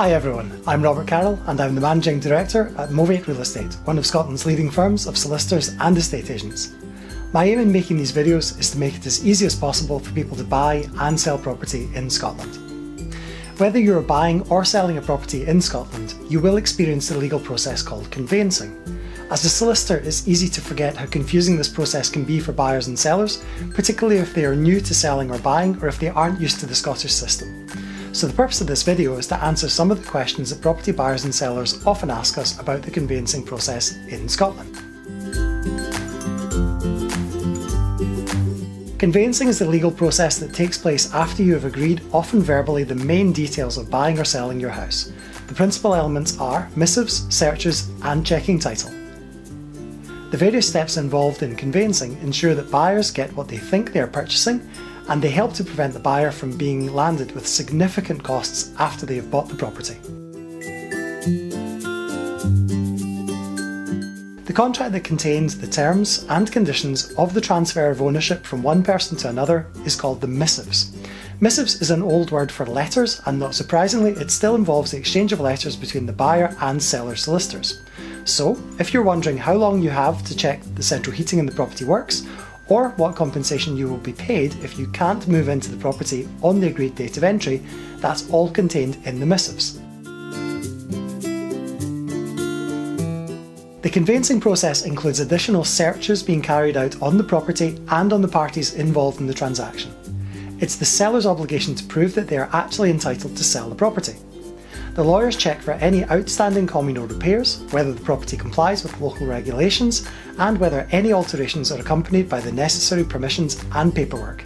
Hi everyone, I'm Robert Carroll and I'm the Managing Director at Movate Real Estate, one of Scotland's leading firms of solicitors and estate agents. My aim in making these videos is to make it as easy as possible for people to buy and sell property in Scotland. Whether you're buying or selling a property in Scotland, you will experience the legal process called conveyancing. As a solicitor, it's easy to forget how confusing this process can be for buyers and sellers, particularly if they are new to selling or buying or if they aren't used to the Scottish system. So the purpose of this video is to answer some of the questions that property buyers and sellers often ask us about the conveyancing process in Scotland. Conveyancing is the legal process that takes place after you have agreed, often verbally, the main details of buying or selling your house. The principal elements are missives, searches, and checking title. The various steps involved in conveyancing ensure that buyers get what they think they are purchasing, and they help to prevent the buyer from being landed with significant costs after they have bought the property. The contract that contains the terms and conditions of the transfer of ownership from one person to another is called the missives. Missives is an old word for letters, and not surprisingly, it still involves the exchange of letters between the buyer and seller solicitors. So, if you're wondering how long you have to check the central heating in the property works, or what compensation you will be paid if you can't move into the property on the agreed date of entry, that's all contained in the missives. The conveyancing process includes additional searches being carried out on the property and on the parties involved in the transaction. It's the seller's obligation to prove that they are actually entitled to sell the property. The lawyers check for any outstanding communal repairs, whether the property complies with local regulations, and whether any alterations are accompanied by the necessary permissions and paperwork.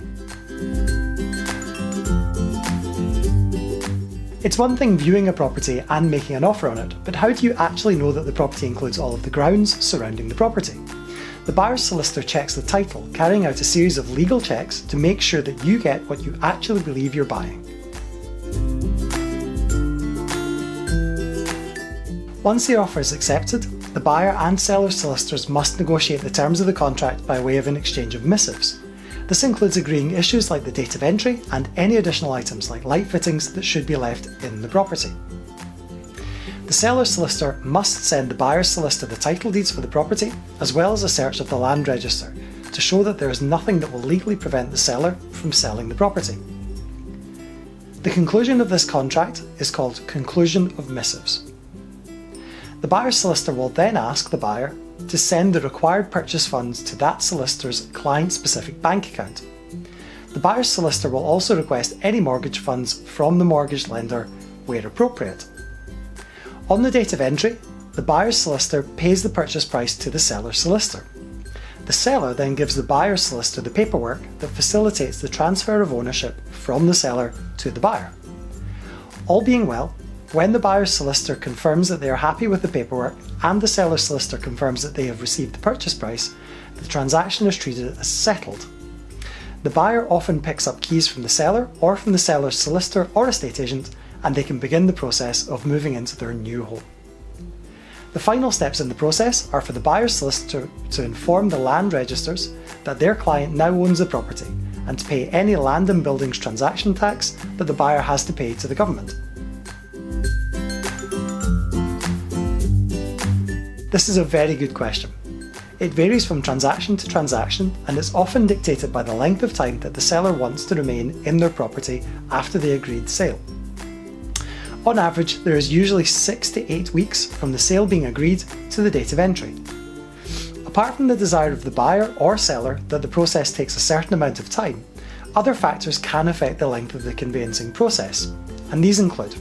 It's one thing viewing a property and making an offer on it, but how do you actually know that the property includes all of the grounds surrounding the property? The buyer's solicitor checks the title, carrying out a series of legal checks to make sure that you get what you actually believe you're buying. Once the offer is accepted, the buyer and seller solicitors must negotiate the terms of the contract by way of an exchange of missives. This includes agreeing issues like the date of entry and any additional items like light fittings that should be left in the property. The seller solicitor must send the buyer's solicitor the title deeds for the property, as well as a search of the land register, to show that there is nothing that will legally prevent the seller from selling the property. The conclusion of this contract is called conclusion of missives. The buyer's solicitor will then ask the buyer to send the required purchase funds to that solicitor's client-specific bank account. The buyer's solicitor will also request any mortgage funds from the mortgage lender where appropriate. On the date of entry, the buyer's solicitor pays the purchase price to the seller's solicitor. The seller then gives the buyer's solicitor the paperwork that facilitates the transfer of ownership from the seller to the buyer. All being well, when the buyer's solicitor confirms that they are happy with the paperwork and the seller's solicitor confirms that they have received the purchase price, the transaction is treated as settled. The buyer often picks up keys from the seller or from the seller's solicitor or estate agent, and they can begin the process of moving into their new home. The final steps in the process are for the buyer's solicitor to inform the land registers that their client now owns the property and to pay any land and buildings transaction tax that the buyer has to pay to the government. This is a very good question. It varies from transaction to transaction, and it's often dictated by the length of time that the seller wants to remain in their property after the agreed sale. On average, there is usually 6 to 8 weeks from the sale being agreed to the date of entry. Apart from the desire of the buyer or seller that the process takes a certain amount of time, other factors can affect the length of the conveyancing process, and these include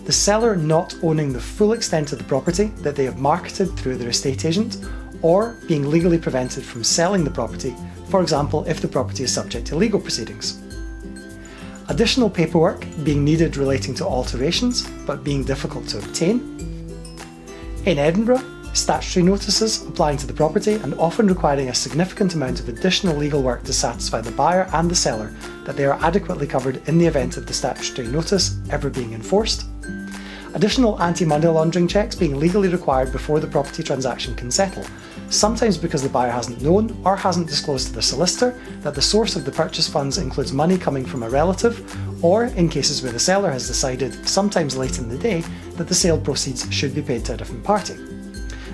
the seller not owning the full extent of the property that they have marketed through their estate agent, or being legally prevented from selling the property, for example if the property is subject to legal proceedings. Additional paperwork being needed relating to alterations, but being difficult to obtain. In Edinburgh, statutory notices applying to the property and often requiring a significant amount of additional legal work to satisfy the buyer and the seller that they are adequately covered in the event of the statutory notice ever being enforced. Additional anti-money laundering checks being legally required before the property transaction can settle, sometimes because the buyer hasn't known or hasn't disclosed to the solicitor that the source of the purchase funds includes money coming from a relative, or in cases where the seller has decided, sometimes late in the day, that the sale proceeds should be paid to a different party.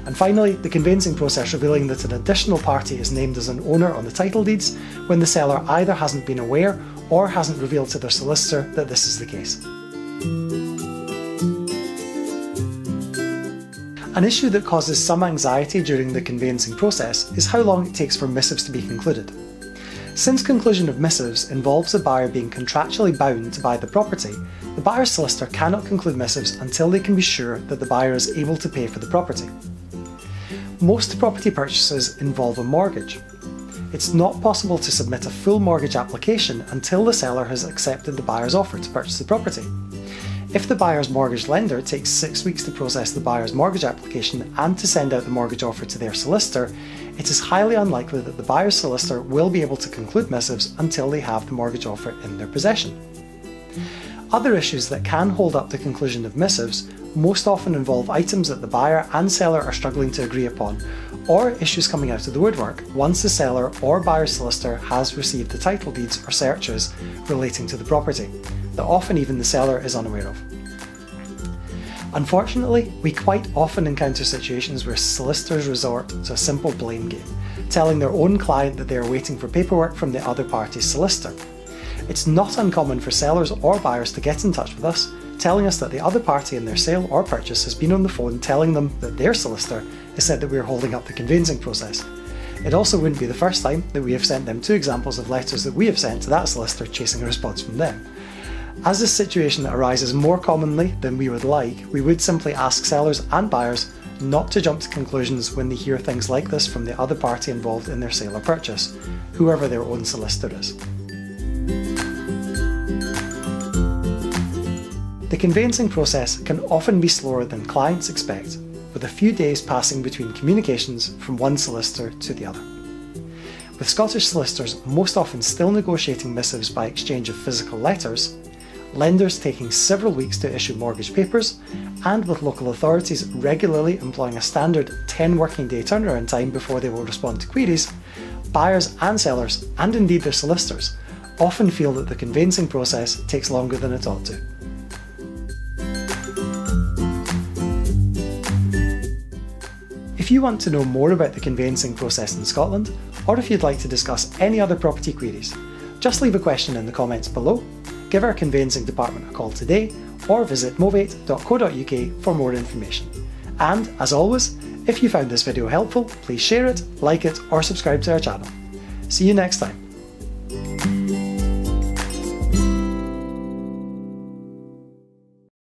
And finally, the conveyancing process revealing that an additional party is named as an owner on the title deeds when the seller either hasn't been aware or hasn't revealed to their solicitor that this is the case. An issue that causes some anxiety during the conveyancing process is how long it takes for missives to be concluded. Since conclusion of missives involves the buyer being contractually bound to buy the property, the buyer's solicitor cannot conclude missives until they can be sure that the buyer is able to pay for the property. Most property purchases involve a mortgage. It's not possible to submit a full mortgage application until the seller has accepted the buyer's offer to purchase the property. If the buyer's mortgage lender takes 6 weeks to process the buyer's mortgage application and to send out the mortgage offer to their solicitor, it is highly unlikely that the buyer's solicitor will be able to conclude missives until they have the mortgage offer in their possession. Other issues that can hold up the conclusion of missives most often involve items that the buyer and seller are struggling to agree upon, or issues coming out of the woodwork once the seller or buyer's solicitor has received the title deeds or searches relating to the property, that often even the seller is unaware of. Unfortunately, we quite often encounter situations where solicitors resort to a simple blame game, telling their own client that they are waiting for paperwork from the other party's solicitor. It's not uncommon for sellers or buyers to get in touch with us, telling us that the other party in their sale or purchase has been on the phone telling them that their solicitor has said that we are holding up the conveyancing process. It also wouldn't be the first time that we have sent them 2 examples of letters that we have sent to that solicitor chasing a response from them. As this situation arises more commonly than we would like, we would simply ask sellers and buyers not to jump to conclusions when they hear things like this from the other party involved in their sale or purchase, whoever their own solicitor is. The conveyancing process can often be slower than clients expect, with a few days passing between communications from one solicitor to the other. With Scottish solicitors most often still negotiating missives by exchange of physical letters, lenders taking several weeks to issue mortgage papers, and with local authorities regularly employing a standard 10 working day turnaround time before they will respond to queries, buyers and sellers, and indeed their solicitors, often feel that the conveyancing process takes longer than it ought to. If you want to know more about the conveyancing process in Scotland, or if you'd like to discuss any other property queries, just leave a question in the comments below, give our conveyancing department a call today, or visit movate.co.uk for more information. And, as always, if you found this video helpful, please share it, like it, or subscribe to our channel. See you next time.